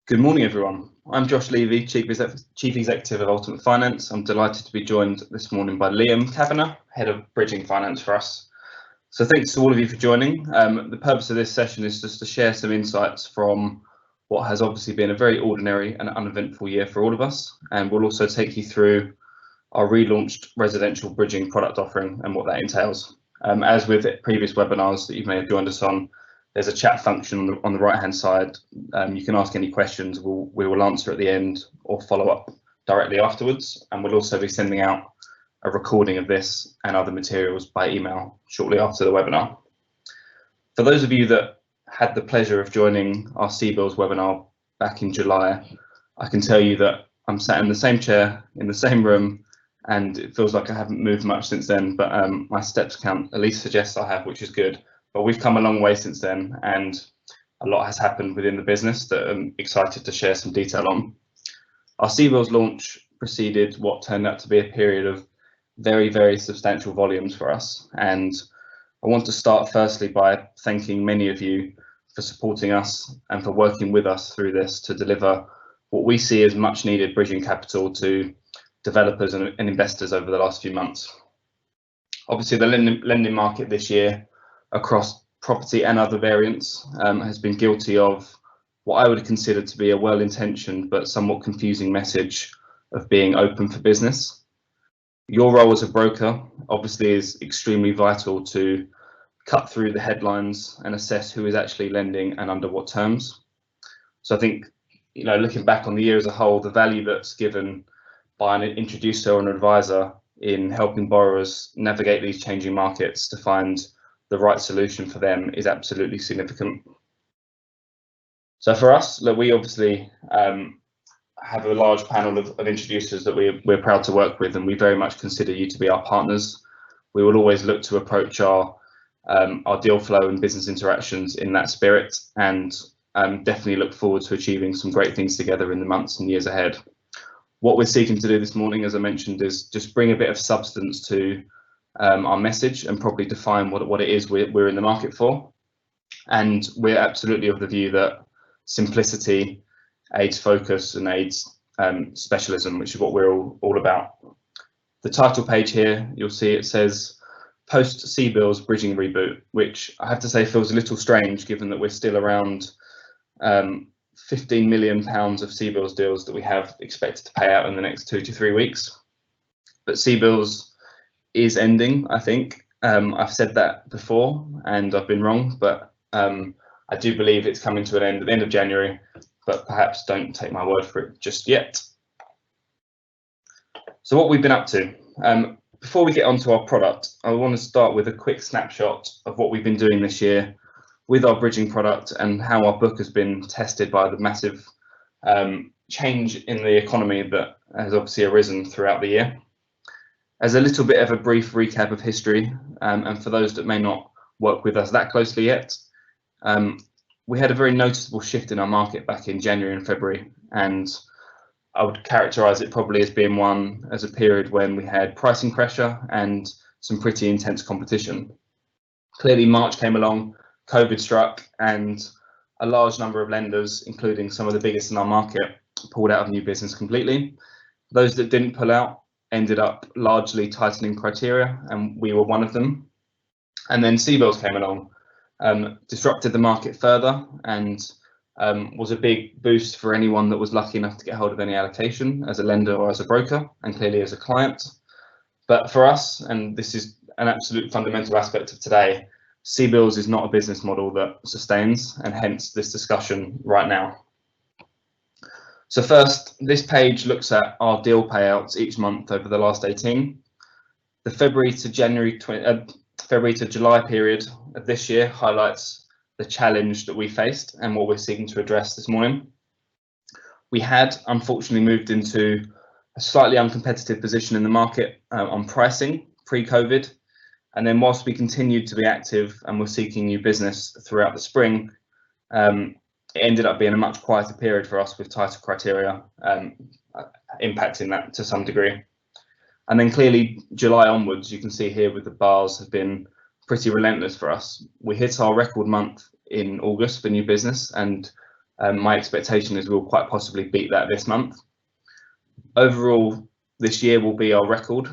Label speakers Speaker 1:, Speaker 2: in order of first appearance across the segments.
Speaker 1: Good morning, everyone. I'm Josh Levy, Chief Executive of Ultimate Finance. I'm delighted to be joined this morning by Cavanagh, Head of Bridging Finance for us. So thanks to all of you for joining. The purpose of this session is just to share some insights from what has obviously been a very ordinary and uneventful year for all of us. And we'll also take you through our relaunched residential bridging product offering and what that entails. As with previous webinars that you may have joined us on, there's a chat function on the right hand side. You can ask any questions, we will answer at the end or follow up directly afterwards. And we'll also be sending out a recording of this and other materials by email shortly after the webinar. For those of you that had the pleasure of joining our CBILS webinar back in July, I can tell you that I'm sat in the same chair, in the same room, and it feels like I haven't moved much since then, but my steps count at least suggests I have, which is good. But we've come a long way since then, and a lot has happened within the business that I'm excited to share some detail on. Our CBILS launch preceded what turned out to be a period of very, very substantial volumes for us. And I want to start firstly by thanking many of you for supporting us and for working with us through this to deliver what we see as much needed bridging capital to developers and investors over the last few months. Obviously, the lending market this year across property and other variants has been guilty of what I would consider to be a well-intentioned but somewhat confusing message of being open for business. Your role as a broker obviously is extremely vital to cut through the headlines and assess who is actually lending and under what terms. So I think, looking back on the year as a whole, the value that's given by an introducer or an advisor in helping borrowers navigate these changing markets to find the right solution for them is absolutely significant. So for us, we obviously have a large panel of introducers that we're proud to work with, and we very much consider you to be our partners. We will always look to approach our deal flow and business interactions in that spirit, and definitely look forward to achieving some great things together in the months and years ahead. What we're seeking to do this morning, as I mentioned, is just bring a bit of substance to our message and probably define what it is we're in the market for. And we're absolutely of the view that simplicity aids focus and aids specialism, which is what we're all about. The title page here, you'll see it says post-CBILS bridging reboot, which I have to say feels a little strange given that we're still around £15 million of CBILS deals that we have expected to pay out in the next 2 to 3 weeks. But CBILS is ending, I think. I've said that before and I've been wrong, but I do believe it's coming to an end at the end of January, but perhaps don't take my word for it just yet. So what we've been up to. Before we get onto our product, I want to start with a quick snapshot of what we've been doing this year with our bridging product and how our book has been tested by the massive change in the economy that has obviously arisen throughout the year. As a little bit of a brief recap of history, and for those that may not work with us that closely yet, we had a very noticeable shift in our market back in January and February, and I would characterise it probably as being a period when we had pricing pressure and some pretty intense competition. Clearly, March came along, COVID struck, and a large number of lenders, including some of the biggest in our market, pulled out of new business completely. Those that didn't pull out ended up largely tightening criteria, and we were one of them. And then CBILS came along, disrupted the market further, and was a big boost for anyone that was lucky enough to get hold of any allocation as a lender or as a broker, and clearly as a client. But for us, and this is an absolute fundamental aspect of today, CBILS is not a business model that sustains, and hence this discussion right now. So first, this page looks at our deal payouts each month over the last 18. The February to July period of this year highlights the challenge that we faced and what we're seeking to address this morning. We had unfortunately moved into a slightly uncompetitive position in the market on pricing pre-COVID. And then whilst we continued to be active and were seeking new business throughout the spring, it ended up being a much quieter period for us with tighter criteria, impacting that to some degree. And then clearly July onwards, you can see here with the bars, have been pretty relentless for us. We hit our record month in August for new business, and My expectation is we'll quite possibly beat that this month. Overall, this year will be our record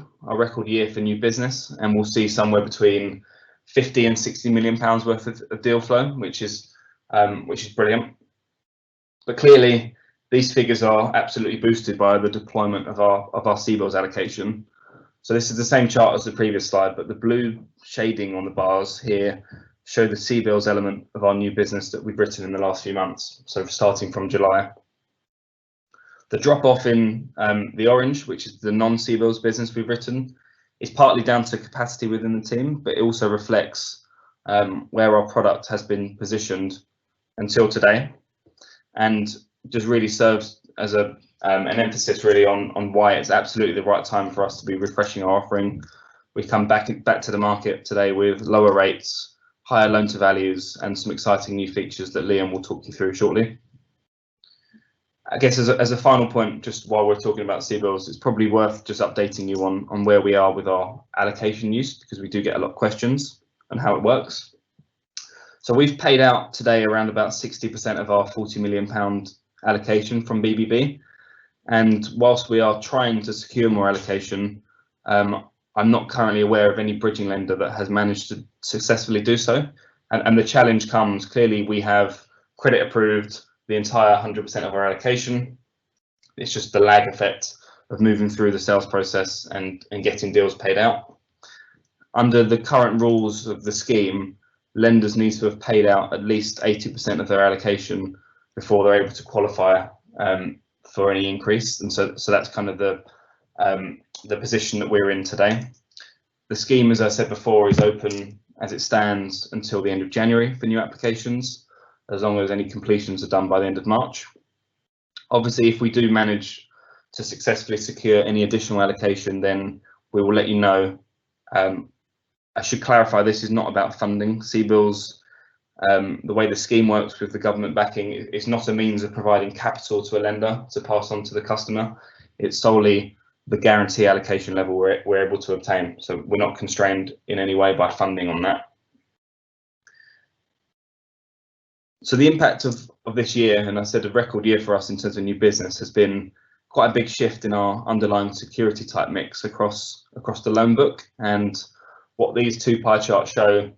Speaker 1: year for new business, and we'll see somewhere between 50 and 60 million pounds worth of deal flow, which is brilliant. But clearly, these figures are absolutely boosted by the deployment of our CBILS allocation. So this is the same chart as the previous slide, but the blue shading on the bars here show the CBILS element of our new business that we've written in the last few months, so starting from July. The drop off in the orange, which is the non-CBILS business we've written, is partly down to capacity within the team, but it also reflects where our product has been positioned until today, and just really serves as an emphasis really on why it's absolutely the right time for us to be refreshing our offering. We come back to the market today with lower rates, higher loan to values, and some exciting new features that Liam will talk you through shortly. I guess as a final point, just while we're talking about CBILS, it's probably worth just updating you on where we are with our allocation use, because we do get a lot of questions on how it works. So we've paid out today around about 60% of our £40 million allocation from BBB. And whilst we are trying to secure more allocation, I'm not currently aware of any bridging lender that has managed to successfully do so. And the challenge comes, clearly we have credit approved the entire 100% of our allocation. It's just the lag effect of moving through the sales process and getting deals paid out. Under the current rules of the scheme, lenders need to have paid out at least 80% of their allocation before they're able to qualify for any increase. And so that's kind of the position that we're in today. The scheme, as I said before, is open as it stands until the end of January for new applications, as long as any completions are done by the end of March. Obviously, if we do manage to successfully secure any additional allocation, then we will let you know. I should clarify, this is not about funding. CBILS, the way the scheme works with the government backing, it's not a means of providing capital to a lender to pass on to the customer. It's solely the guarantee allocation level we're able to obtain. So we're not constrained in any way by funding on that. So the impact of this year, and I said a record year for us in terms of new business, has been quite a big shift in our underlying security type mix across the loan book. And what these two pie charts show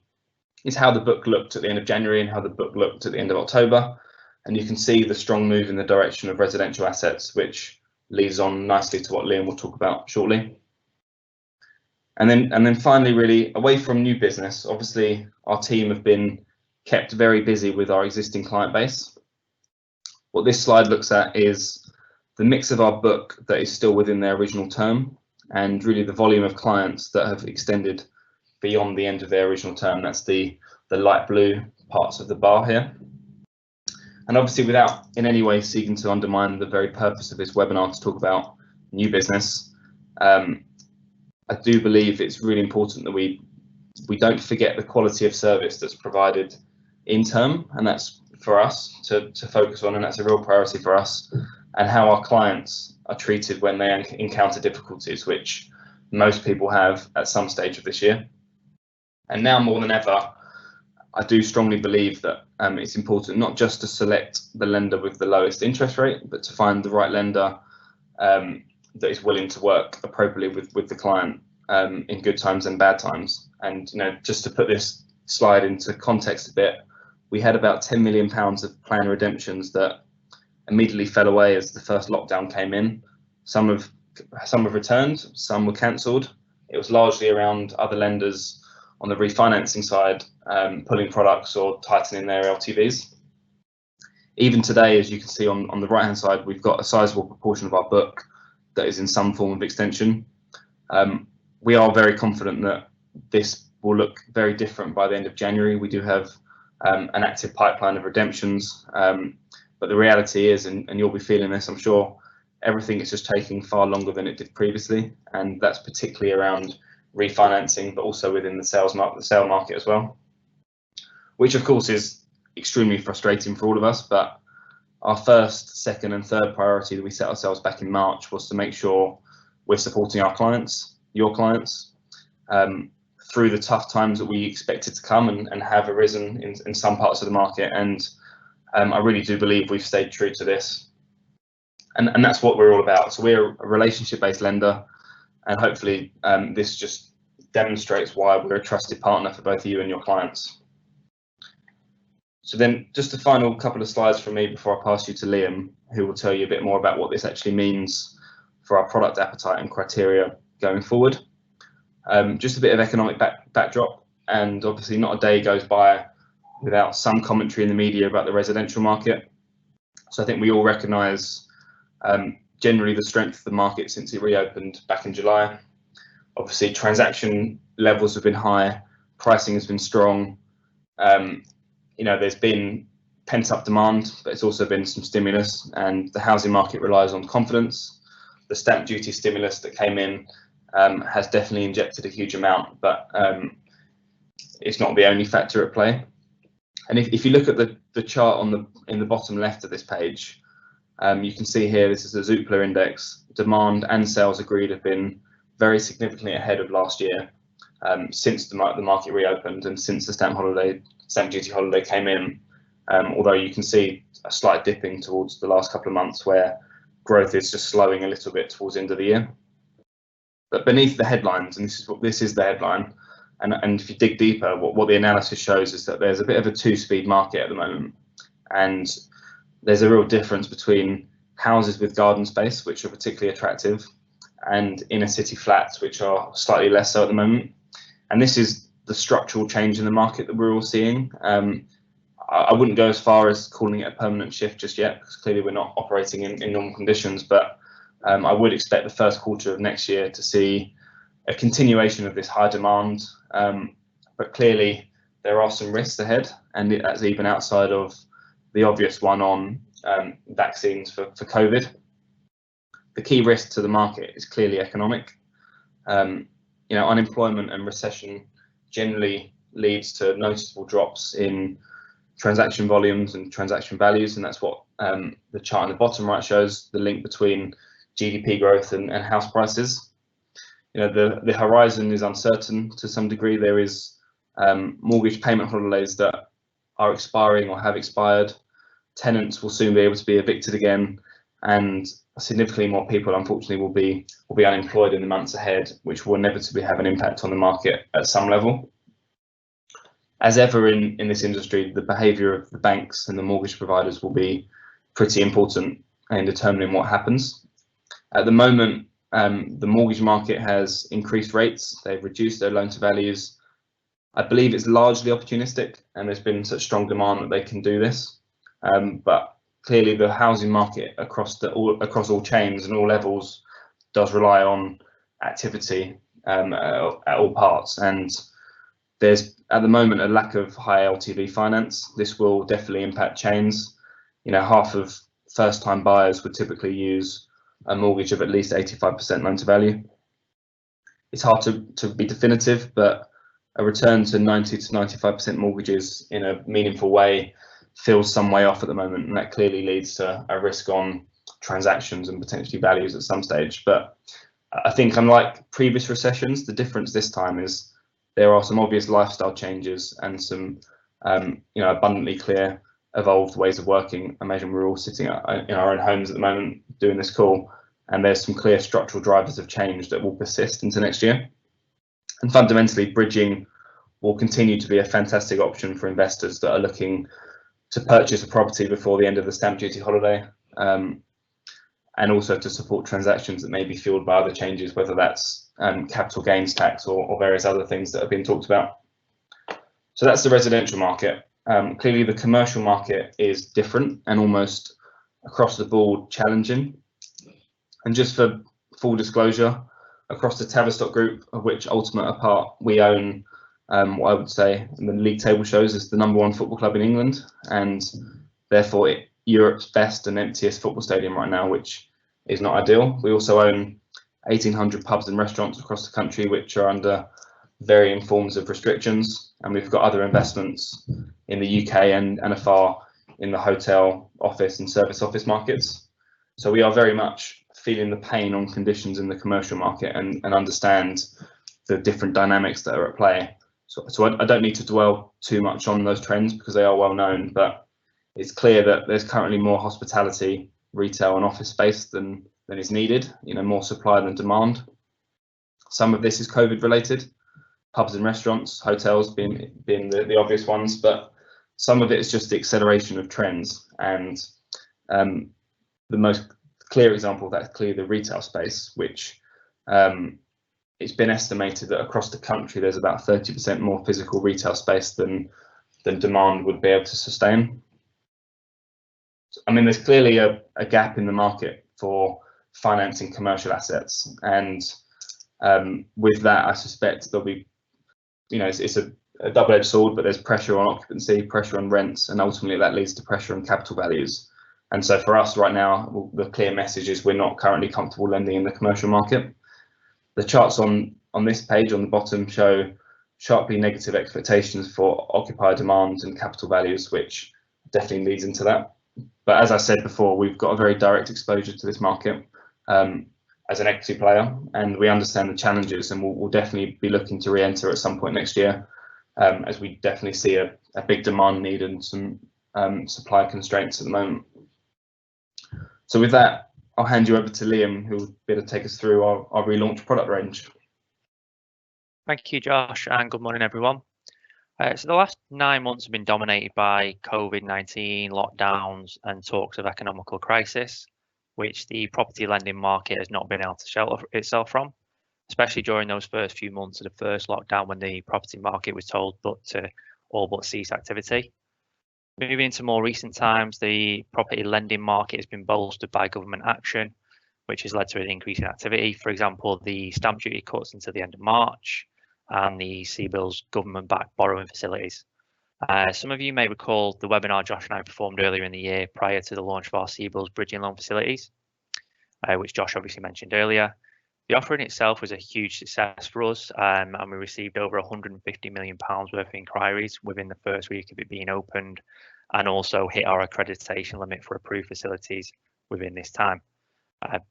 Speaker 1: is how the book looked at the end of January and how the book looked at the end of October. And you can see the strong move in the direction of residential assets, which leads on nicely to what Liam will talk about shortly. And then finally, really, away from new business, obviously our team have been kept very busy with our existing client base. What this slide looks at is the mix of our book that is still within their original term, and really the volume of clients that have extended beyond the end of their original term. That's the light blue parts of the bar here. And obviously, without in any way seeking to undermine the very purpose of this webinar to talk about new business, I do believe it's really important that we don't forget the quality of service that's provided in term, and that's for us to focus on, and that's a real priority for us, and how our clients are treated when they encounter difficulties, which most people have at some stage of this year. And now more than ever, I do strongly believe that it's important not just to select the lender with the lowest interest rate, but to find the right lender that is willing to work appropriately with the client in good times and bad times. And just to put this slide into context a bit, we had about £10 million of plan redemptions that immediately fell away as the first lockdown came in. Some have returned, some were cancelled. It was largely around other lenders on the refinancing side, pulling products or tightening their LTVs. Even today, as you can see on the right hand side, we've got a sizable proportion of our book that is in some form of extension. We are very confident that this will look very different by the end of January. We do have an active pipeline of redemptions, but the reality is, and you'll be feeling this, I'm sure, everything is just taking far longer than it did previously, and that's particularly around refinancing, but also within the sale market as well, which of course is extremely frustrating for all of us. But our first, second and third priority that we set ourselves back in March was to make sure we're supporting our clients, your clients, through the tough times that we expected to come and have arisen in some parts of the market. And I really do believe we've stayed true to this, and that's what we're all about. So we're a relationship-based lender, and hopefully this just demonstrates why we're a trusted partner for both you and your clients. So then just a final couple of slides from me before I pass you to Liam, who will tell you a bit more about what this actually means for our product appetite and criteria going forward. Just a bit of economic backdrop, and obviously not a day goes by without some commentary in the media about the residential market. So I think we all recognise generally the strength of the market since it reopened back in July. Obviously transaction levels have been high, pricing has been strong. There's been pent-up demand, but it's also been some stimulus, and the housing market relies on confidence. The stamp duty stimulus that came in has definitely injected a huge amount, but it's not the only factor at play. And if you look at the chart in the bottom left of this page, you can see here, this is the Zoopla index. Demand and sales agreed have been very significantly ahead of last year since the market reopened and since the stamp duty holiday came in, although you can see a slight dipping towards the last couple of months where growth is just slowing a little bit towards the end of the year. But beneath the headlines, and this is the headline, and if you dig deeper, what the analysis shows is that there's a bit of a two-speed market at the moment, and there's a real difference between houses with garden space, which are particularly attractive, and inner city flats, which are slightly less so at the moment. And this is the structural change in the market that we're all seeing. I wouldn't go as far as calling it a permanent shift just yet, because clearly we're not operating in normal conditions, but I would expect the first quarter of next year to see a continuation of this high demand, but clearly there are some risks ahead, and that's even outside of the obvious one on vaccines for COVID. The key risk to the market is clearly economic. Unemployment and recession generally leads to noticeable drops in transaction volumes and transaction values, and that's what the chart on the bottom right shows, the link between GDP growth and house prices. The horizon is uncertain to some degree. There is mortgage payment holidays that are expiring or have expired. Tenants will soon be able to be evicted again, and significantly more people, unfortunately, will be unemployed in the months ahead, which will inevitably have an impact on the market at some level. As ever in this industry, the behaviour of the banks and the mortgage providers will be pretty important in determining what happens. At the moment, the mortgage market has increased rates. They've reduced their loan to values. I believe it's largely opportunistic, and there's been such strong demand that they can do this. But clearly the housing market across all chains and all levels does rely on activity at all parts, and there's at the moment a lack of high LTV finance. This will definitely impact chains. Half of first-time buyers would typically use a mortgage of at least 85% loan to value. It's hard to be definitive, but a return to 90 to 95% mortgages in a meaningful way feels some way off at the moment, and that clearly leads to a risk on transactions and potentially values at some stage. But I think, unlike previous recessions, the difference this time is there are some obvious lifestyle changes and some abundantly clear evolved ways of working. I imagine we're all sitting in our own homes at the moment doing this call, and there's some clear structural drivers of change that will persist into next year. And fundamentally, bridging will continue to be a fantastic option for investors that are looking to purchase a property before the end of the stamp duty holiday, and also to support transactions that may be fueled by other changes, whether that's capital gains tax or various other things that have been talked about. So that's the residential market. Clearly the commercial market is different and almost across the board challenging. And just for full disclosure, across the Tavistock Group, of which Ultimate are part, we own what I would say the league table shows is the #1 football club in England, and therefore Europe's best and emptiest football stadium right now, which is not ideal. We also own 1,800 pubs and restaurants across the country, which are under varying forms of restrictions, and we've got other investments in the UK and afar in the hotel, office and service office markets. So we are very much feeling the pain on conditions in the commercial market and understand the different dynamics that are at play. So I don't need to dwell too much on those trends because they are well known, but it's clear that there's currently more hospitality, retail and office space than is needed, more supply than demand. Some of this is COVID related, pubs and restaurants, hotels being the obvious ones, but some of it is just the acceleration of trends. And the most clear example of that is clearly the retail space, which it's been estimated that across the country there's about 30% more physical retail space than demand would be able to sustain. I mean, there's clearly a gap in the market for financing commercial assets, and with that, I suspect there'll be, it's a double-edged sword, but there's pressure on occupancy, pressure on rents, and ultimately that leads to pressure on capital values. And so for us right now, the clear message is we're not currently comfortable lending in the commercial market. The charts on this page on the bottom show sharply negative expectations for occupier demand and capital values, which definitely leads into that. But as I said before, we've got a very direct exposure to this market as an equity player, and we understand the challenges, and we'll definitely be looking to re-enter at some point next year, as we definitely see a big demand need and some supply constraints at the moment. So with that, I'll hand you over to Liam, who will be able to take us through our relaunched product range.
Speaker 2: Thank you, Josh, and good morning, everyone. So the last 9 months have been dominated by COVID-19, lockdowns, and talks of economical crisis, which the property lending market has not been able to shelter itself from, especially during those first few months of the first lockdown when the property market was told to all but cease activity. Moving into more recent times, the property lending market has been bolstered by government action, which has led to an increase in activity. For example, the stamp duty cuts until the end of March and the CBILS government-backed borrowing facilities. Some of you may recall the webinar Josh and I performed earlier in the year prior to the launch of our CBILS bridging loan facilities, which Josh obviously mentioned earlier. The offering itself was a huge success for us, and we received over £150 million worth of inquiries within the first week of it being opened, and also hit our accreditation limit for approved facilities within this time.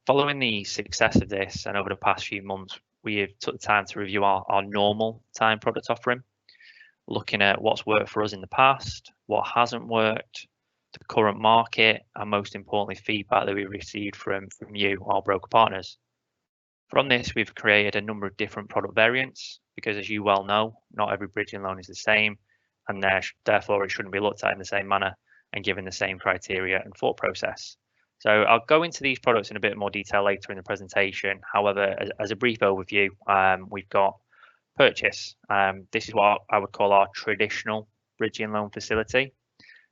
Speaker 2: Following the success of this, and over the past few months, we have took the time to review our normal time product offering, looking at what's worked for us in the past, what hasn't worked, the current market, and most importantly, feedback that we received from you, our broker partners. From this, we've created a number of different product variants, because as you well know, not every bridging loan is the same, and therefore it shouldn't be looked at in the same manner and given the same criteria and thought process. So I'll go into these products in a bit more detail later in the presentation. However, as a brief overview, we've got purchase. This is what I would call our traditional bridging loan facility.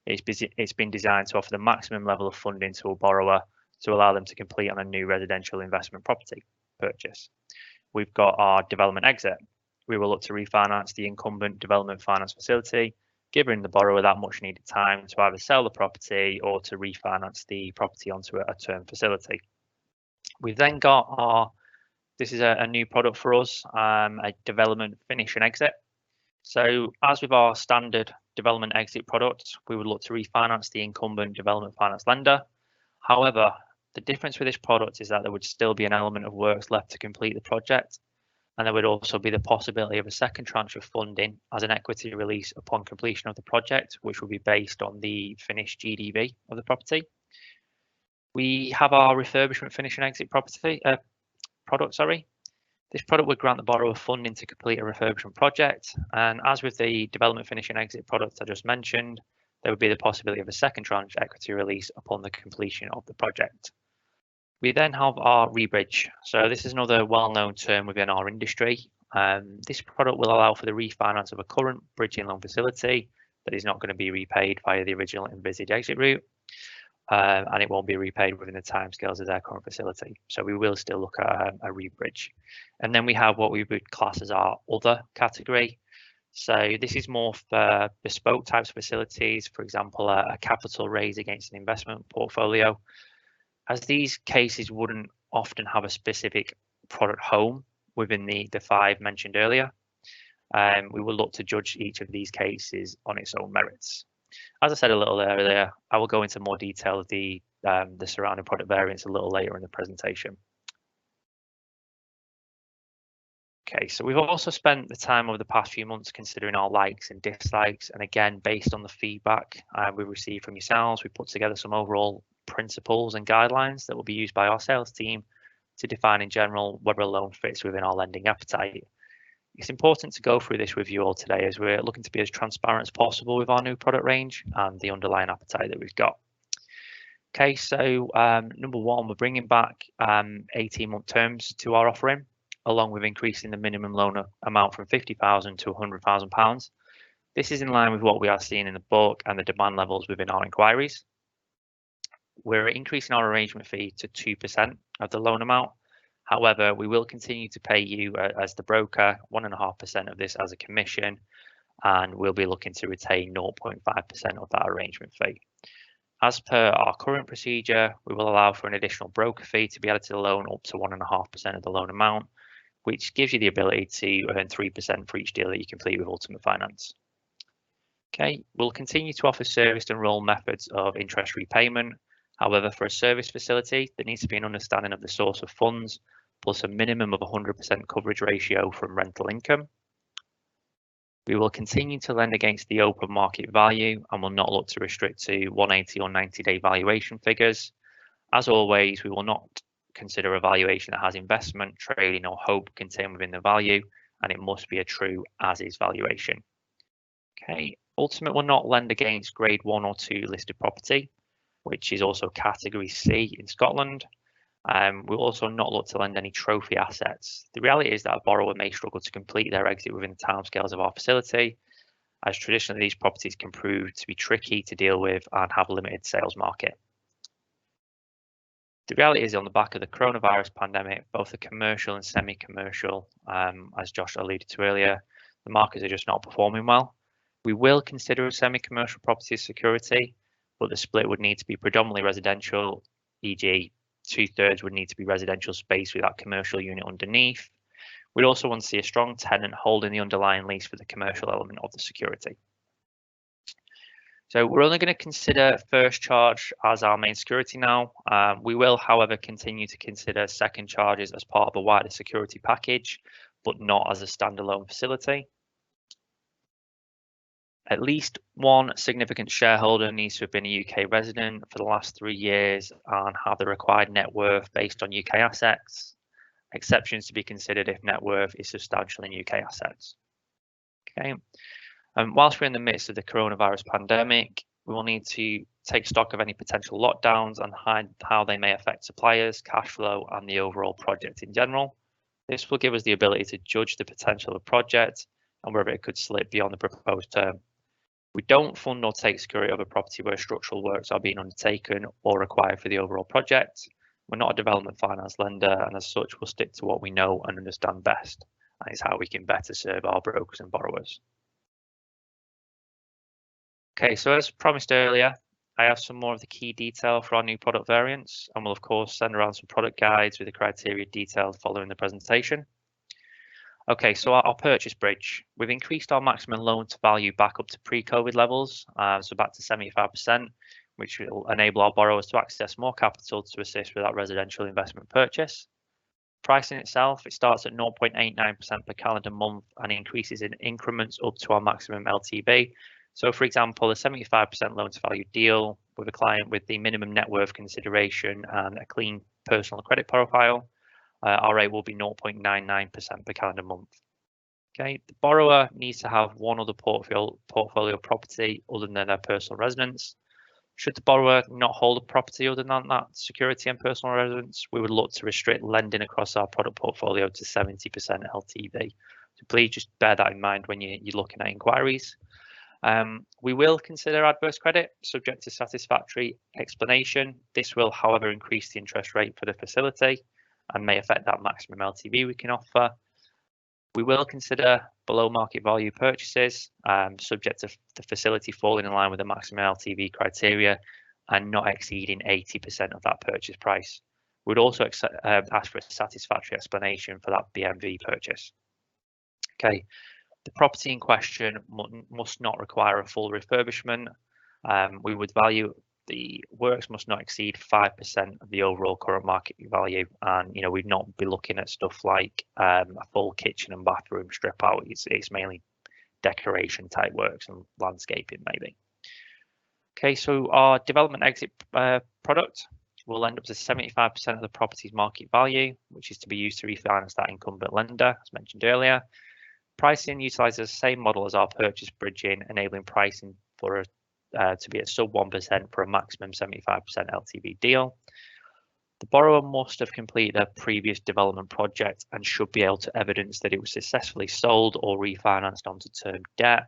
Speaker 2: It's been designed to offer the maximum level of funding to a borrower to allow them to complete on a new residential investment property purchase. We've got our development exit. We will look to refinance the incumbent development finance facility, giving the borrower that much needed time to either sell the property or to refinance the property onto a term facility. We've then got this is a new product for us, a development finish and exit. So as with our standard development exit product, we would look to refinance the incumbent development finance lender. However, the difference with this product is that there would still be an element of works left to complete the project, and there would also be the possibility of a second tranche of funding as an equity release upon completion of the project, which will be based on the finished GDV of the property. We have our refurbishment finish and exit product. This product would grant the borrower funding to complete a refurbishment project, and as with the development finish and exit product I just mentioned, there would be the possibility of a second tranche equity release upon the completion of the project. We then have our rebridge. So this is another well-known term within our industry. This product will allow for the refinance of a current bridging loan facility that is not going to be repaid via the original envisaged exit route, and it won't be repaid within the timescales of their current facility. So we will still look at a rebridge. And then we have what we would class as our other category. So this is more for bespoke types of facilities, for example, a capital raise against an investment portfolio. As these cases wouldn't often have a specific product home within the 5 mentioned earlier, we will look to judge each of these cases on its own merits. As I said a little earlier, I will go into more detail of the surrounding product variants a little later in the presentation. Okay, so we've also spent the time over the past few months considering our likes and dislikes, and again, based on the feedback we received from yourselves, we put together some overall principles and guidelines that will be used by our sales team to define in general whether a loan fits within our lending appetite. It's important to go through this with you all today as we're looking to be as transparent as possible with our new product range and the underlying appetite that we've got. Okay, so number one, we're bringing back 18-month terms to our offering, along with increasing the minimum loan amount from £50,000 to £100,000. This is in line with what we are seeing in the book and the demand levels within our inquiries. We're increasing our arrangement fee to 2% of the loan amount. However, we will continue to pay you as the broker 1.5% of this as a commission, and we'll be looking to retain 0.5% of that arrangement fee. As per our current procedure, we will allow for an additional broker fee to be added to the loan up to 1.5% of the loan amount, which gives you the ability to earn 3% for each deal that you complete with Ultimate Finance. Okay, we'll continue to offer serviced and roll methods of interest repayment. However, for a service facility, there needs to be an understanding of the source of funds, plus a minimum of 100% coverage ratio from rental income. We will continue to lend against the open market value and will not look to restrict to 180 or 90-day valuation figures. As always, we will not consider a valuation that has investment, trading or hope contained within the value, and it must be a true as-is valuation. Okay, Ultimate will not lend against grade 1 or 2 listed property, which is also category C in Scotland. We'll also not look to lend any trophy assets. The reality is that a borrower may struggle to complete their exit within the timescales of our facility, as traditionally these properties can prove to be tricky to deal with and have a limited sales market. The reality is, on the back of the coronavirus pandemic, both the commercial and semi-commercial, as Josh alluded to earlier, the markets are just not performing well. We will consider a semi-commercial property as security, but the split would need to be predominantly residential, e.g. 2/3 would need to be residential space with that commercial unit underneath. We'd also want to see a strong tenant holding the underlying lease for the commercial element of the security. So we're only going to consider first charge as our main security now. We will, however, continue to consider second charges as part of a wider security package, but not as a standalone facility. At least one significant shareholder needs to have been a UK resident for the last 3 years and have the required net worth based on UK assets. Exceptions to be considered if net worth is substantial in UK assets. Okay. Whilst we're in the midst of the coronavirus pandemic, we will need to take stock of any potential lockdowns and how they may affect suppliers, cash flow, and the overall project in general. This will give us the ability to judge the potential of a project and whether it could slip beyond the proposed term. We don't fund or take security of a property where structural works are being undertaken or required for the overall project. We're not a development finance lender, and as such, we'll stick to what we know and understand best, and it's how we can better serve our brokers and borrowers. Okay, so as promised earlier, I have some more of the key detail for our new product variants, and we'll of course send around some product guides with the criteria detailed following the presentation. Okay, so our purchase bridge. We've increased our maximum loan to value back up to pre-COVID levels, so back to 75%, which will enable our borrowers to access more capital to assist with that residential investment purchase. Pricing itself, it starts at 0.89% per calendar month and increases in increments up to our maximum LTV. So for example, a 75% loan to value deal with a client with the minimum net worth consideration and a clean personal credit profile, our rate will be 0.99% per calendar month. Okay, the borrower needs to have one other portfolio property other than their personal residence. Should the borrower not hold a property other than that security and personal residence, we would look to restrict lending across our product portfolio to 70% LTV. So please just bear that in mind when you're looking at inquiries. We will consider adverse credit subject to satisfactory explanation. This will, however, increase the interest rate for the facility and may affect that maximum LTV we can offer. We will consider below market value purchases, subject to the facility falling in line with the maximum LTV criteria and not exceeding 80% of that purchase price. We'd also ask for a satisfactory explanation for that BMV purchase. Okay, the property in question must not require a full refurbishment. We would value the works must not exceed 5% of the overall current market value, and we'd not be looking at stuff like a full kitchen and bathroom strip out. It's mainly decoration type works and landscaping maybe. Okay, so our development exit product will lend up to 75% of the property's market value, which is to be used to refinance that incumbent lender, as mentioned earlier. Pricing utilises the same model as our purchase bridging, enabling pricing for to be at sub 1% for a maximum 75% LTV deal. The borrower must have completed a previous development project and should be able to evidence that it was successfully sold or refinanced onto term debt.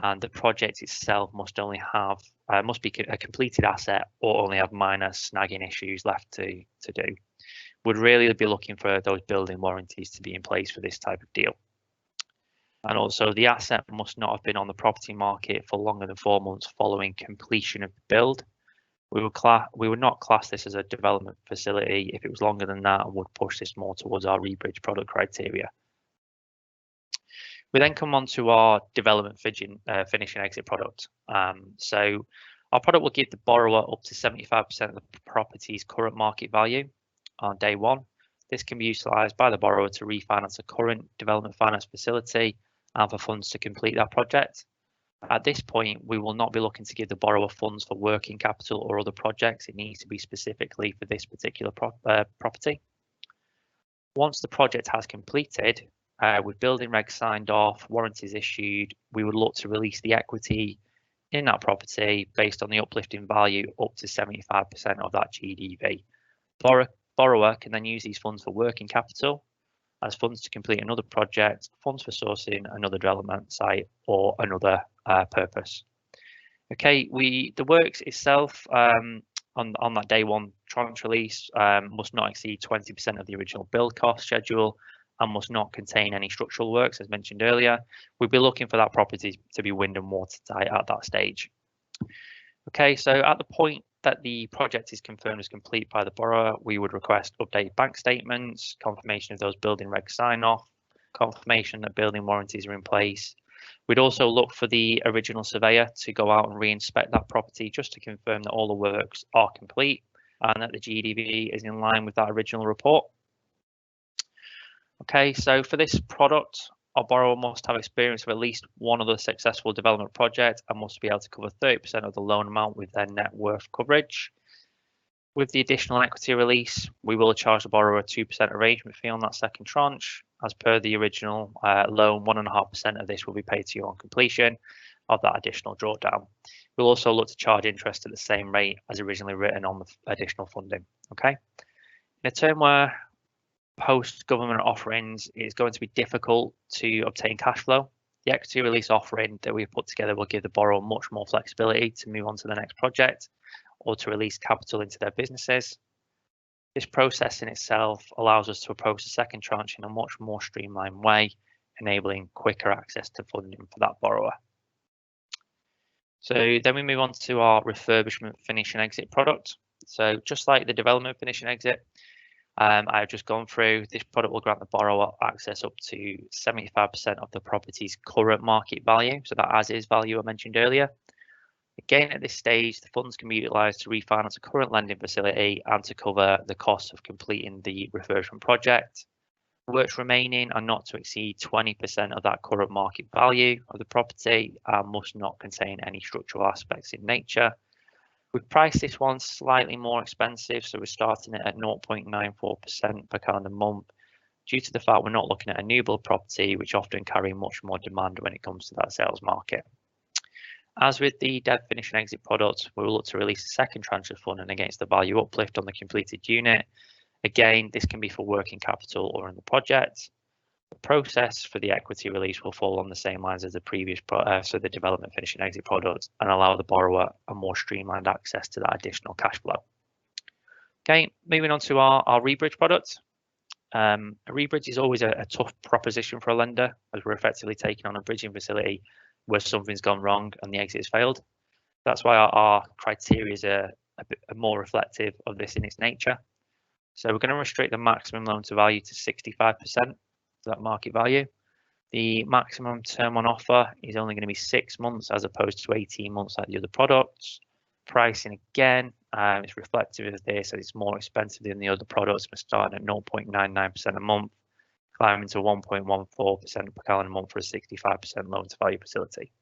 Speaker 2: And the project itself must only have must be a completed asset or only have minor snagging issues left to do. Would really be looking for those building warranties to be in place for this type of deal. And also the asset must not have been on the property market for longer than 4 months following completion of the build. We would not class this as a development facility if it was longer than that, and would push this more towards our rebridge product criteria. We then come on to our development finishing exit product. So our product will give the borrower up to 75% of the property's current market value on day one. This can be utilised by the borrower to refinance a current development finance facility and for funds to complete that project. At this point, we will not be looking to give the borrower funds for working capital or other projects. It needs to be specifically for this particular property. Once the project has completed, with building regs signed off, warranties issued, we would look to release the equity in that property based on the uplift in value up to 75% of that GDV. Borrower can then use these funds for working capital, as funds to complete another project, funds for sourcing another development site or another purpose. Okay, the works itself on that day one tranche release must not exceed 20% of the original build cost schedule and must not contain any structural works, as mentioned earlier. We'd be looking for that property to be wind and watertight at that stage. Okay, so at the point that the project is confirmed as complete by the borrower, we would request updated bank statements, confirmation of those building regs sign off, confirmation that building warranties are in place. We'd also look for the original surveyor to go out and re-inspect that property just to confirm that all the works are complete and that the GDV is in line with that original report. Okay, so for this product, our borrower must have experience of at least one other successful development project and must be able to cover 30% of the loan amount with their net worth coverage. With the additional equity release, we will charge the borrower a 2% arrangement fee on that second tranche. As per the original loan, 1.5% of this will be paid to you on completion of that additional drawdown. We'll also look to charge interest at the same rate as originally written on the additional funding. Okay, in a term where post-government offerings is going to be difficult to obtain cash flow, the equity release offering that we've put together will give the borrower much more flexibility to move on to the next project or to release capital into their businesses. This process in itself allows us to approach the second tranche in a much more streamlined way, enabling quicker access to funding for that borrower. So then we move on to our refurbishment finish and exit product. So just like the development finish and exit, I've just gone through, this product will grant the borrower access up to 75% of the property's current market value. So that as is value I mentioned earlier. Again, at this stage, the funds can be utilised to refinance a current lending facility and to cover the cost of completing the refurbishment project. Works remaining are not to exceed 20% of that current market value of the property and must not contain any structural aspects in nature. We've priced this one slightly more expensive, so we're starting it at 0.94% per calendar month due to the fact we're not looking at a new build property, which often carry much more demand when it comes to that sales market. As with the dev finish and exit product, we will look to release a second tranche of funding against the value uplift on the completed unit. Again, this can be for working capital or in the project. The process for the equity release will fall on the same lines as the previous, so the development finish and exit product, and allow the borrower a more streamlined access to that additional cash flow. Okay, moving on to our rebridge product. A rebridge is always a tough proposition for a lender, as we're effectively taking on a bridging facility where something's gone wrong and the exit has failed. That's why our criteria is a bit more reflective of this in its nature. So we're going to restrict the maximum loan to value to 65%. That market value. The maximum term on offer is only going to be 6 months as opposed to 18 months like the other products. pricing again, it's reflective of this, and it's more expensive than the other products. We're starting at 0.99% a month, climbing to 1.14% per calendar month for a 65% loan to value facility.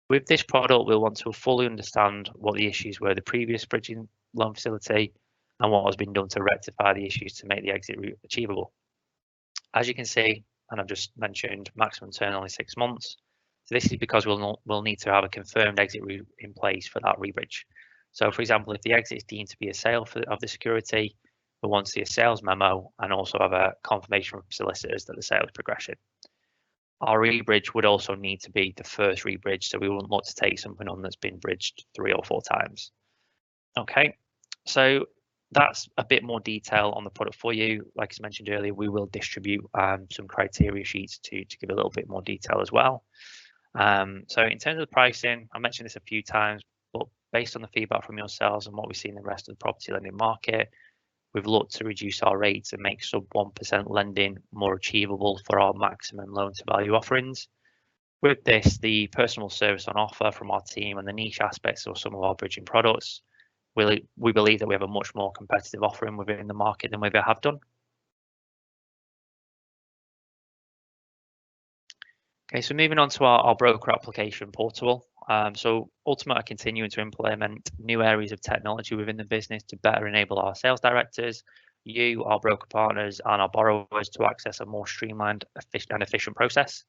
Speaker 2: With this product, we'll want to fully understand what the issues were the previous bridging loan facility and what has been done to rectify the issues to make the exit route achievable. As you can see, and I've just mentioned, maximum term only 6 months. So this is because we'll need to have a confirmed exit route in place for that rebridge. So for example, if the exit is deemed to be a sale of the security, we'll want to see a sales memo and also have a confirmation from solicitors that the sale is progressing. Our rebridge would also need to be the first rebridge, so we wouldn't look to take something on that's been bridged 3 or 4 times. Okay, so that's a bit more detail on the product for you. Like I mentioned earlier, we will distribute some criteria sheets to give a little bit more detail as well. So in terms of the pricing, I mentioned this a few times, but based on the feedback from yourselves and what we see in the rest of the property lending market, we've looked to reduce our rates and make sub 1% lending more achievable for our maximum loan to value offerings. With this, the personal service on offer from our team and the niche aspects of some of our bridging products, we believe that we have a much more competitive offering within the market than we ever have done. Okay, so moving on to our broker application portal. So Ultimate are continuing to implement new areas of technology within the business to better enable our sales directors, you, our broker partners, and our borrowers to access a more streamlined and efficient process.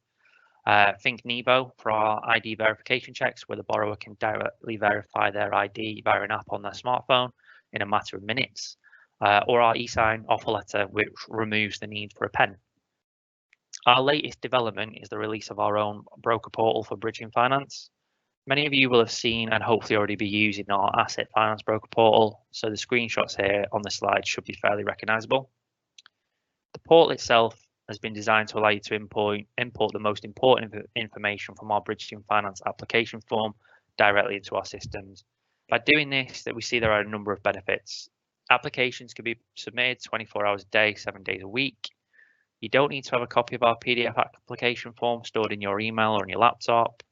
Speaker 2: Think Nebo for our ID verification checks, where the borrower can directly verify their ID via an app on their smartphone in a matter of minutes, or our e-sign offer letter, which removes the need for a pen. Our latest development is the release of our own broker portal for bridging finance. Many of you will have seen and hopefully already be using our asset finance broker portal, so the screenshots here on the slide should be fairly recognizable. The portal itself has been designed to allow you to import the most important information from our bridging finance application form directly into our systems. By doing this, we see there are a number of benefits. Applications can be submitted 24 hours a day, 7 days a week. You don't need to have a copy of our PDF application form stored in your email or on your laptop.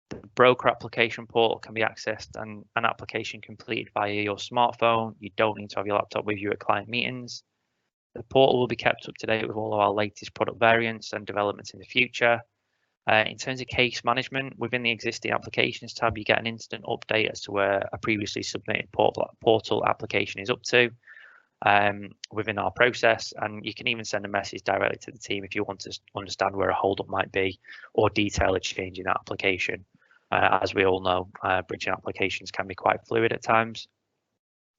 Speaker 2: The broker application portal can be accessed and an application completed via your smartphone. You don't need to have your laptop with you at client meetings. The portal will be kept up to date with all of our latest product variants and developments in the future. In terms of case management, within the existing applications tab, you get an instant update as to where a previously submitted portal application is up to within our process, and you can even send a message directly to the team if you want to understand where a holdup might be or detail a change in that application. As we all know, bridging applications can be quite fluid at times.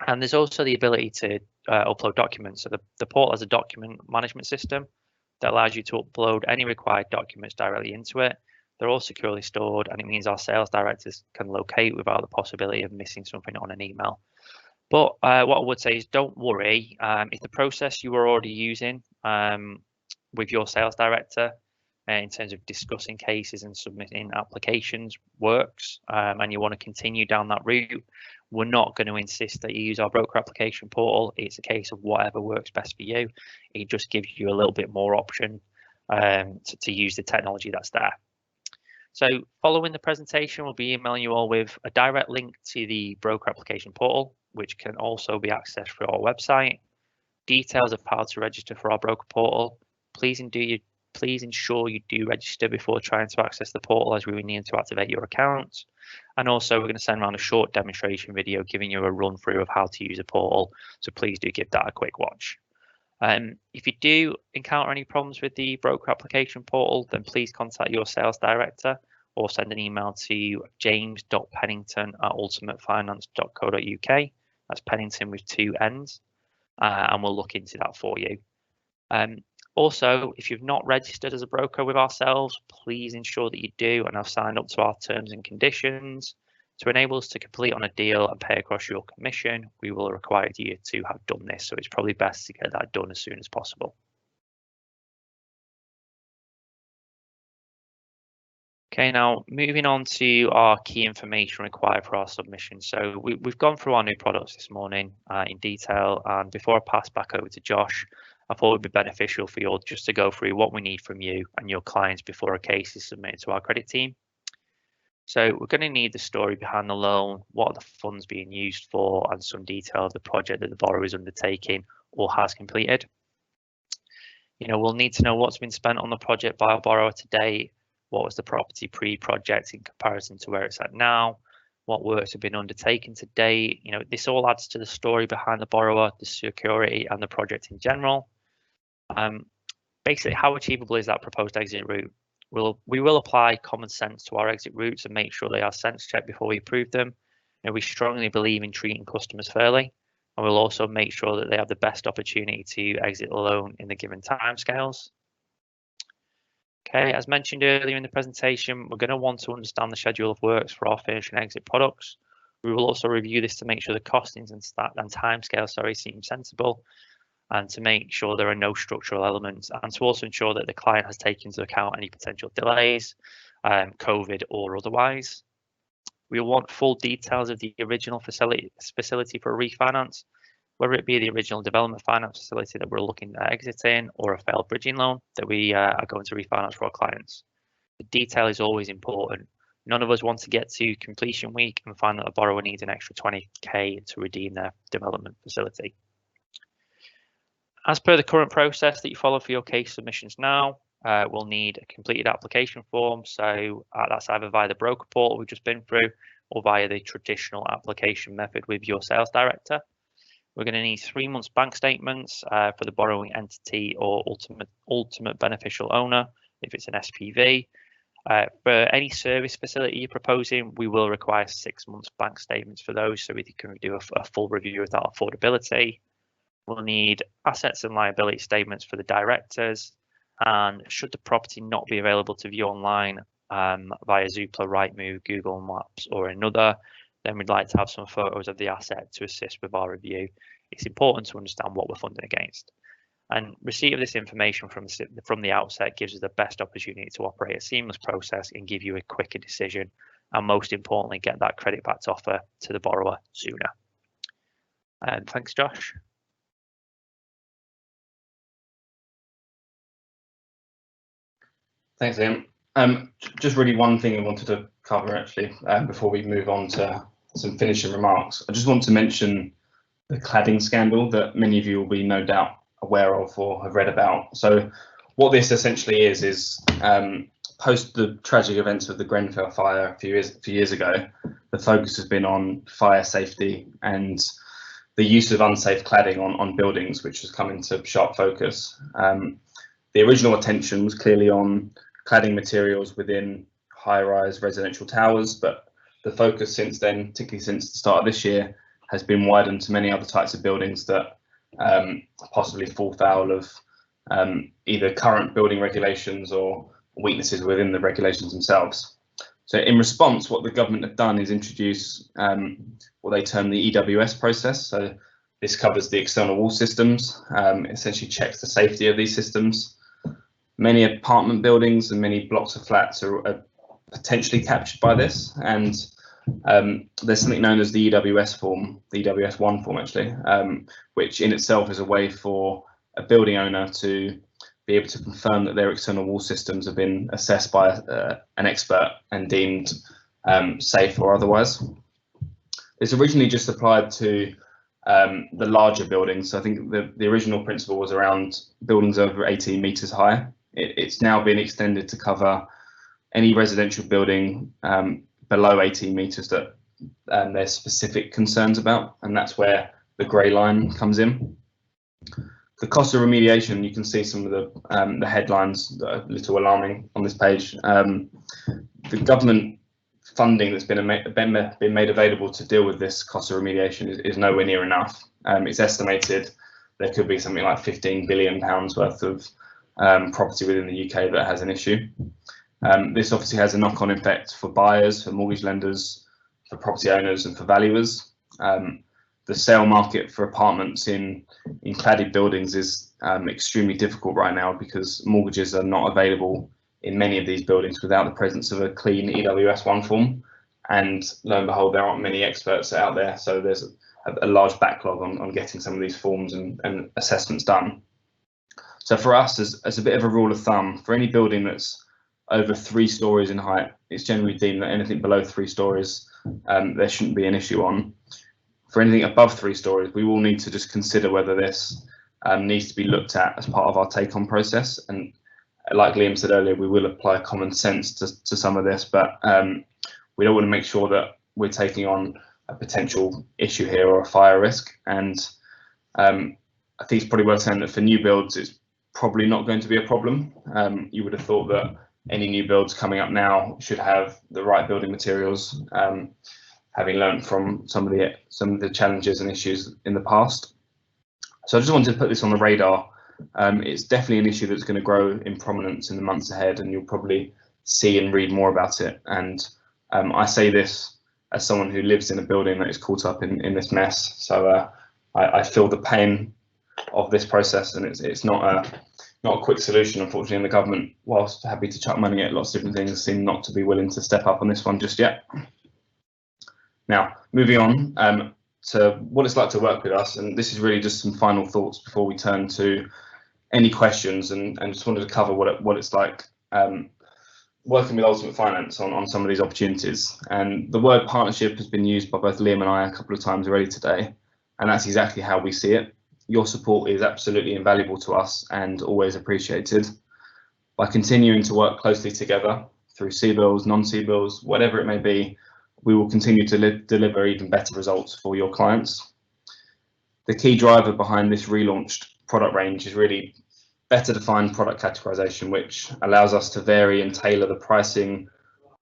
Speaker 2: And there's also the ability to upload documents. So the portal has a document management system that allows you to upload any required documents directly into it. They're all securely stored, and it means our sales directors can locate without the possibility of missing something on an email. But what I would say is don't worry. If the process you were already using with your sales director in terms of discussing cases and submitting applications works, and you want to continue down that route, we're not going to insist that you use our broker application portal. It's a case of whatever works best for you. It just gives you a little bit more option to use the technology that's there. So following the presentation, we'll be emailing you all with a direct link to the broker application portal, which can also be accessed through our website. Details of how to register for our broker portal. Please ensure you do register before trying to access the portal, as we will need to activate your account. And also we're going to send around a short demonstration video giving you a run through of how to use a portal. So please do give that a quick watch. If you do encounter any problems with the broker application portal, then please contact your sales director or send an email to james.pennington@ultimatefinance.co.uk. That's Pennington with 2 N's, and we'll look into that for you. Also, if you've not registered as a broker with ourselves, please ensure that you do and have signed up to our terms and conditions. To enable us to complete on a deal and pay across your commission, we will require you to have done this, so it's probably best to get that done as soon as possible. Okay, now moving on to our key information required for our submission. So we've gone through our new products this morning in detail, and before I pass back over to Josh, I thought it would be beneficial for you all just to go through what we need from you and your clients before a case is submitted to our credit team. So we're going to need the story behind the loan, what are the funds being used for, and some detail of the project that the borrower is undertaking or has completed. We'll need to know what's been spent on the project by our borrower to date, what was the property pre-project in comparison to where it's at now, what works have been undertaken to date. This all adds to the story behind the borrower, the security, and the project in general. Basically, how achievable is that proposed exit route? We will apply common sense to our exit routes and make sure they are sense checked before we approve them. We strongly believe in treating customers fairly, and we'll also make sure that they have the best opportunity to exit the loan in the given timescales. Okay, as mentioned earlier in the presentation, we're going to want to understand the schedule of works for our finish and exit products. We will also review this to make sure the costings and timescales seem sensible, and to make sure there are no structural elements, and to also ensure that the client has taken into account any potential delays, COVID or otherwise. We will want full details of the original facility for a refinance, whether it be the original development finance facility that we're looking at exiting or a failed bridging loan that we are going to refinance for our clients. The detail is always important. None of us want to get to completion week and find that a borrower needs an extra 20k to redeem their development facility. As per the current process that you follow for your case submissions now, we'll need a completed application form. So that's either via the broker portal we've just been through or via the traditional application method with your sales director. We're going to need 3 months bank statements for the borrowing entity or ultimate beneficial owner if it's an SPV. For any service facility you're proposing, we will require 6 months bank statements for those so we can do a full review of that affordability. We'll need assets and liability statements for the directors, and should the property not be available to view online via Zoopla, Rightmove, Google Maps or another, then we'd like to have some photos of the asset to assist with our review. It's important to understand what we're funding against. And receipt of this information from the outset gives us the best opportunity to operate a seamless process and give you a quicker decision, and most importantly, get that credit backed offer to the borrower sooner. And thanks, Josh.
Speaker 1: Thanks, Liam. Just really one thing I wanted to cover actually before we move on to some finishing remarks. I just want to mention the cladding scandal that many of you will be no doubt aware of or have read about. So what this essentially is post the tragic events of the Grenfell fire a few years ago, the focus has been on fire safety and the use of unsafe cladding on buildings, which has come into sharp focus. The original attention was clearly on cladding materials within high-rise residential towers, but the focus since then, particularly since the start of this year, has been widened to many other types of buildings that possibly fall foul of either current building regulations or weaknesses within the regulations themselves. So in response, what the government have done is introduce what they term the EWS process. So this covers the external wall systems, essentially checks the safety of these systems. Many apartment buildings and many blocks of flats are potentially captured by this, and there's something known as the EWS form, the EWS1 form actually, which in itself is a way for a building owner to be able to confirm that their external wall systems have been assessed by an expert and deemed safe or otherwise. It's originally just applied to the larger buildings. So I think the original principle was around buildings over 18 metres high. It's now been extended to cover any residential building below 18 metres that there's specific concerns about, and that's where the grey line comes in. The cost of remediation, you can see some of the headlines that are a little alarming on this page. The government funding that's been made available to deal with this cost of remediation is nowhere near enough. It's estimated there could be something like £15 billion worth of property within the UK that has an issue. This obviously has a knock-on effect for buyers, for mortgage lenders, for property owners and for valuers. The sale market for apartments in cladded buildings is extremely difficult right now because mortgages are not available in many of these buildings without the presence of a clean EWS1 form. And lo and behold, there aren't many experts out there, so there's a large backlog on getting some of these forms and assessments done. So for us, as a bit of a rule of thumb, for any building that's over 3 stories in height it's generally deemed that anything below 3 stories, there shouldn't be an issue on. For anything above 3 stories, we will need to just consider whether this needs to be looked at as part of our take-on process. And like Liam said earlier, we will apply common sense to some of this, but we don't want to make sure that we're taking on a potential issue here or a fire risk. And I think it's probably worth saying that for new builds, it's probably not going to be a problem. You would have thought that any new builds coming up now should have the right building materials, having learned from some of the challenges and issues in the past. So I just wanted to put this on the radar. It's definitely an issue that's going to grow in prominence in the months ahead, and you'll probably see and read more about it. And I say this as someone who lives in a building that is caught up in this mess. So I feel the pain of this process, and it's not a quick solution, unfortunately. And the government, whilst happy to chuck money at lots of different things, seem not to be willing to step up on this one just yet. Now, moving on to what it's like to work with us, and this is really just some final thoughts before we turn to any questions, and just wanted to cover what it's like working with Ultimate Finance on some of these opportunities. And the word partnership has been used by both Liam and I a couple of times already today, and that's exactly how we see it. Your support is absolutely invaluable to us and always appreciated. By continuing to work closely together through CBILS, non-CBILS, whatever it may be, we will continue to deliver even better results for your clients. The key driver behind this relaunched product range is really better defined product categorization, which allows us to vary and tailor the pricing,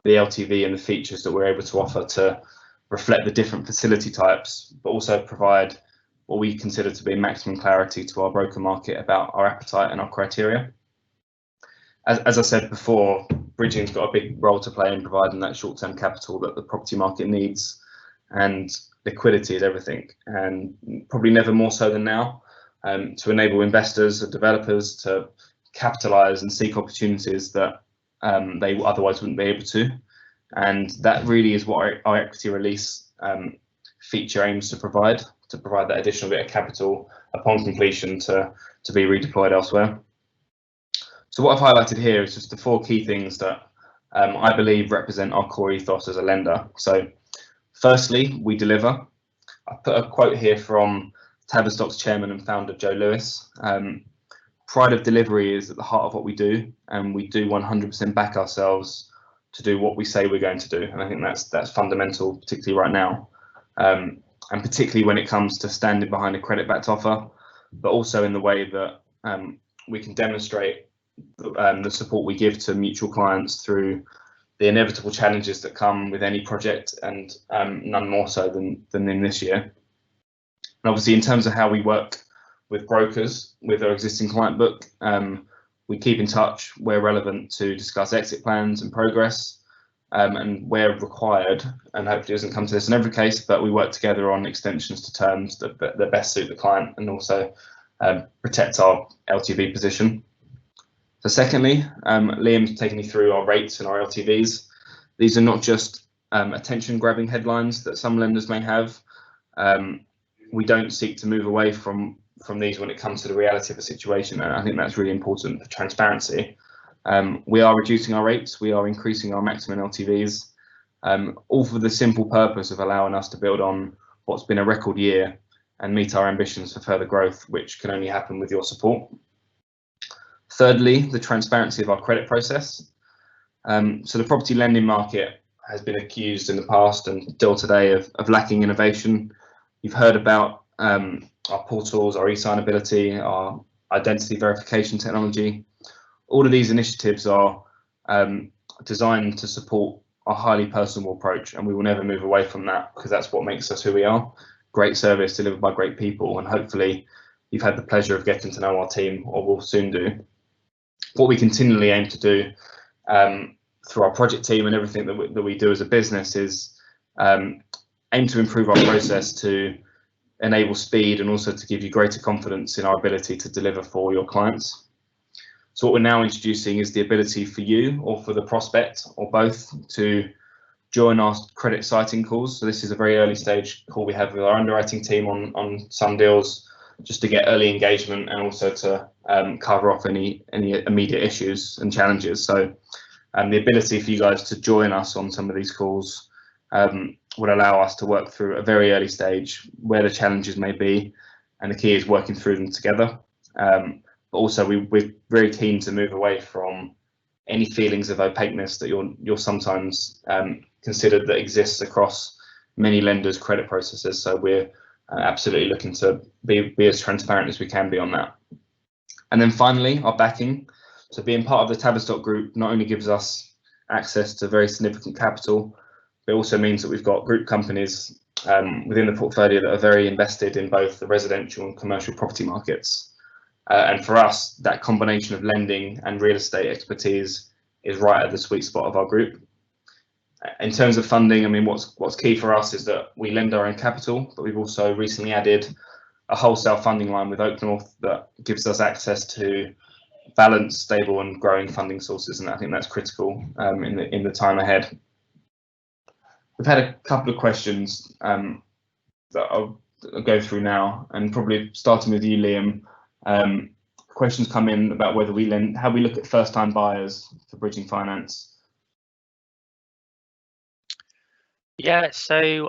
Speaker 1: the LTV and the features that we're able to offer to reflect the different facility types, but also provide what we consider to be maximum clarity to our broker market about our appetite and our criteria. As I said before, bridging's got a big role to play in providing that short-term capital that the property market needs, and liquidity is everything, and probably never more so than now, to enable investors and developers to capitalise and seek opportunities that they otherwise wouldn't be able to. And that really is what our equity release feature aims to provide that additional bit of capital upon completion to be redeployed elsewhere. So what I've highlighted here is just the 4 key things that I believe represent our core ethos as a lender. So firstly, we deliver. I put a quote here from Tavistock's chairman and founder, Joe Lewis. Pride of delivery is at the heart of what we do, and we do 100% back ourselves to do what we say we're going to do. And I think that's fundamental, particularly right now. And particularly when it comes to standing behind a credit-backed offer, but also in the way that we can demonstrate the support we give to mutual clients through the inevitable challenges that come with any project, and none more so than in this year. And obviously, in terms of how we work with brokers, with our existing client book, we keep in touch where relevant to discuss exit plans and progress, and where required, and hopefully it doesn't come to this in every case, but we work together on extensions to terms that best suit the client and also protect our LTV position. So secondly, Liam's taken me through our rates and our LTVs. These are not just attention-grabbing headlines that some lenders may have. We don't seek to move away from these when it comes to the reality of the situation, and I think that's really important for transparency. We are reducing our rates, we are increasing our maximum LTVs, all for the simple purpose of allowing us to build on what's been a record year and meet our ambitions for further growth, which can only happen with your support. Thirdly, the transparency of our credit process. So the property lending market has been accused in the past and still today of lacking innovation. You've heard about our portals, our e-signability, our identity verification technology. All of these initiatives are designed to support our highly personal approach, and we will never move away from that, because that's what makes us who we are. Great service delivered by great people, and hopefully you've had the pleasure of getting to know our team, or will soon do. What we continually aim to do through our project team and everything that we do as a business is aim to improve our process to enable speed and also to give you greater confidence in our ability to deliver for your clients. So what we're now introducing is the ability for you, or for the prospect, or both, to join our credit citing calls. So this is a very early stage call we have with our underwriting team on some deals, just to get early engagement and also to cover off any immediate issues and challenges. So And the ability for you guys to join us on some of these calls would allow us to work through a very early stage where the challenges may be, and the key is working through them together. But also we're very keen to move away from any feelings of opaqueness that you're sometimes considered that exists across many lenders' credit processes. So we're absolutely looking to be as transparent as we can be on that. And then finally, our backing. So being part of the Tavistock Group not only gives us access to very significant capital, but it also means that we've got group companies within the portfolio that are very invested in both the residential and commercial property markets. And for us, that combination of lending and real estate expertise is right at the sweet spot of our group. In terms of funding, I mean, what's key for us is that we lend our own capital, but we've also recently added a wholesale funding line with Oak North that gives us access to balanced, stable and growing funding sources, and I think that's critical in the time ahead. We've had a couple of questions that I'll go through now, and probably starting with you, Liam. Questions come in about whether we lend, how we look at first-time buyers for bridging finance.
Speaker 2: Yeah, so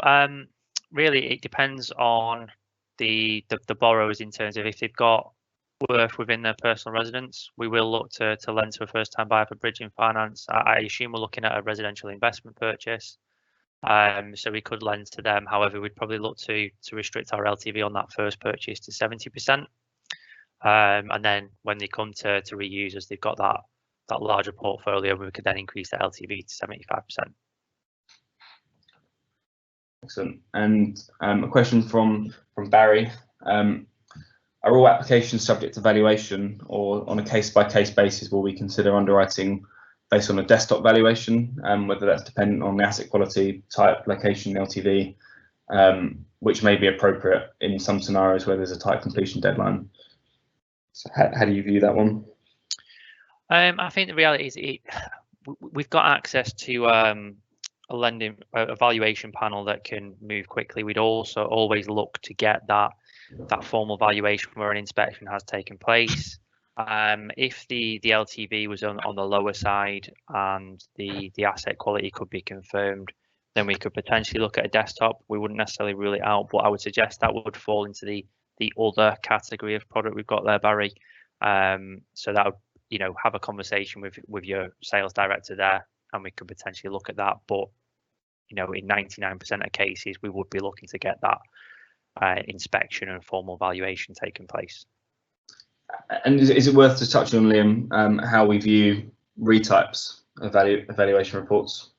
Speaker 2: really it depends on the borrowers in terms of if they've got worth within their personal residence. We will look to lend to a first-time buyer for bridging finance. I assume we're looking at a residential investment purchase, so we could lend to them. However, we'd probably look to restrict our LTV on that first purchase to 70%, and then when they come to reuse us, they've got that larger portfolio, we could then increase the LTV to 75%.
Speaker 1: Excellent. And a question from Barry. Are all applications subject to valuation, or on a case-by-case basis will we consider underwriting based on a desktop valuation, whether that's dependent on the asset quality, type, location, LTV, which may be appropriate in some scenarios where there's a tight completion deadline? So how do you view that one?
Speaker 2: I think the reality is we've got access to a valuation panel that can move quickly. We'd also always look to get that formal valuation where an inspection has taken place. If the LTV was on the lower side and the asset quality could be confirmed, then we could potentially look at a desktop. We wouldn't necessarily rule it out, but I would suggest that would fall into the other category of product we've got there, Barry. So that would, have a conversation with your sales director there, and we could potentially look at that. But in 99% of cases, we would be looking to get that inspection and formal valuation taking place.
Speaker 1: And is it worth just touching on, Liam, how we view retypes of evaluation reports?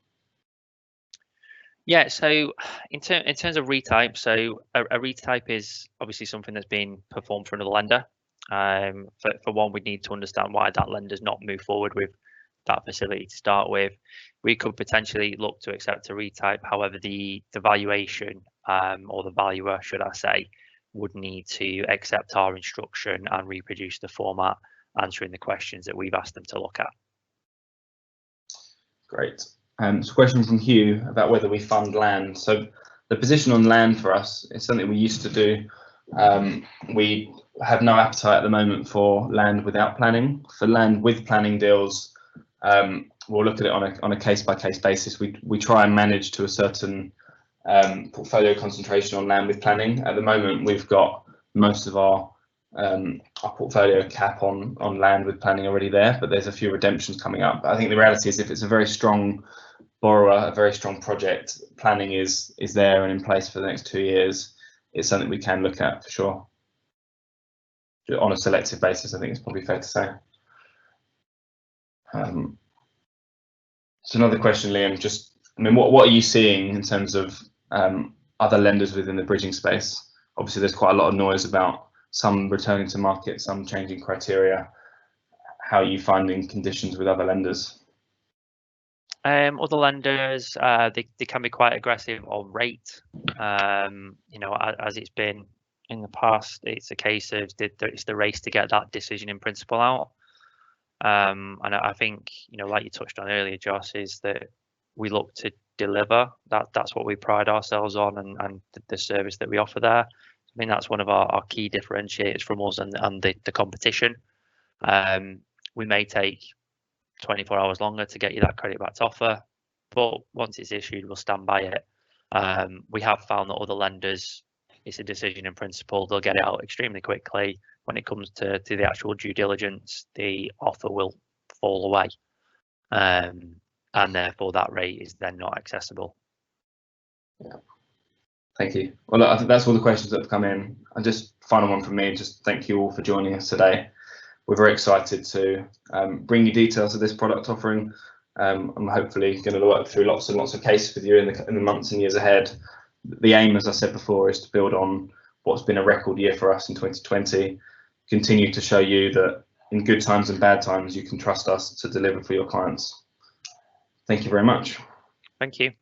Speaker 2: Yeah, so in terms of retype, so a retype is obviously something that's been performed for another lender. For one, we need to understand why that lender's not moved forward with that facility to start with. We could potentially look to accept a retype. However, the valuation or the valuer, should I say, would need to accept our instruction and reproduce the format answering the questions that we've asked them to look at.
Speaker 1: Great. So a question from Hugh about whether we fund land. So the position on land for us is something we used to do. We have no appetite at the moment for land without planning. For land with planning deals, we'll look at it on a case-by-case basis. We try and manage to a certain portfolio concentration on land with planning. At the moment, we've got most of our portfolio cap on land with planning already there, but there's a few redemptions coming up. I think the reality is if it's a very strong borrower, a very strong project, planning is there and in place for the next 2 years. It's something we can look at for sure. On a selective basis, I think it's probably fair to say. So another question, Liam, what are you seeing in terms of other lenders within the bridging space? Obviously, there's quite a lot of noise about some returning to market, some changing criteria. How are you finding conditions with other lenders?
Speaker 2: Other lenders, they can be quite aggressive on rate. As it's been in the past, it's a case of it's the race to get that decision in principle out. And I think, like you touched on earlier, Josh, is that we look to deliver. That's what we pride ourselves on, and the service that we offer there. I mean, that's one of our key differentiators from us and the competition. We may take 24 hours longer to get you that credit back offer. But once it's issued, we'll stand by it. We have found that other lenders, it's a decision in principle, they'll get it out extremely quickly. When it comes to the actual due diligence, the offer will fall away. And therefore that rate is then not accessible.
Speaker 1: Yeah. Thank you. Well, I think that's all the questions that have come in. And just final one from me, just thank you all for joining us today. We're very excited to bring you details of this product offering. I'm hopefully going to work through lots and lots of cases with you in the months and years ahead. The aim, as I said before, is to build on what's been a record year for us in 2020, continue to show you that in good times and bad times, you can trust us to deliver for your clients. Thank you very much.
Speaker 2: Thank you.